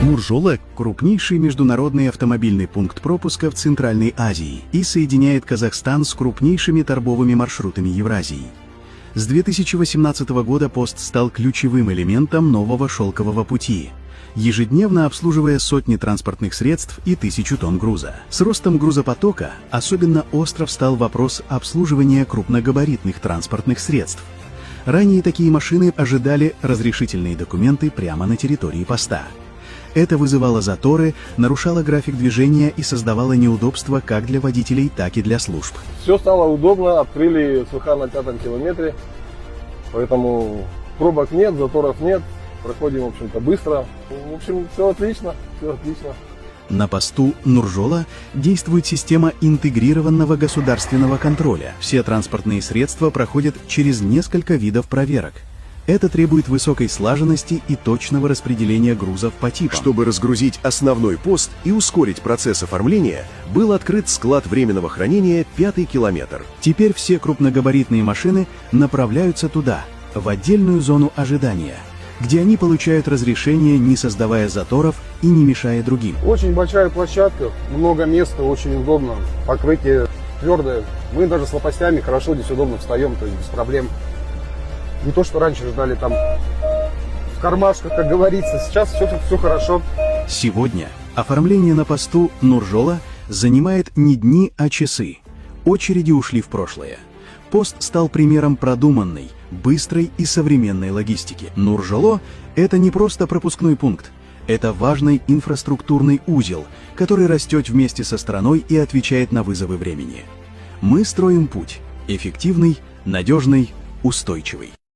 Нуржола – крупнейший международный автомобильный пункт пропуска в Центральной Азии и соединяет Казахстан с крупнейшими торговыми маршрутами Евразии. С 2018 года пост стал ключевым элементом нового шелкового пути, ежедневно обслуживая сотни транспортных средств и 1000 тонн груза. С ростом грузопотока особенно остро встал вопрос обслуживания крупногабаритных транспортных средств. Ранее такие машины ожидали разрешительные документы прямо на территории поста. Это вызывало заторы, нарушало график движения и создавало неудобства как для водителей, так и для служб. Все стало удобно, открыли СВХ на 5-м километре, поэтому пробок нет, заторов нет, проходим, в общем-то, быстро. В общем, все отлично, все отлично. На посту Нуржола действует система интегрированного государственного контроля. Все транспортные средства проходят через несколько видов проверок. Это требует высокой слаженности и точного распределения грузов по типам. Чтобы разгрузить основной пост и ускорить процесс оформления, был открыт склад временного хранения 5-й километр. Теперь все крупногабаритные машины направляются туда, в отдельную зону ожидания, где они получают разрешение, не создавая заторов и не мешая другим. Очень большая площадка, много места, очень удобно, покрытие твердое. Мы даже с лопастями хорошо здесь удобно встаем, то есть без проблем. Не то, что раньше ждали там в кармашках, как говорится, сейчас все хорошо. Сегодня оформление на посту Нуржола занимает не дни, а часы. Очереди ушли в прошлое. Пост стал примером продуманной, быстрой и современной логистики. Нуржоло – это не просто пропускной пункт. Это важный инфраструктурный узел, который растет вместе со страной и отвечает на вызовы времени. Мы строим путь – эффективный, надежный, устойчивый.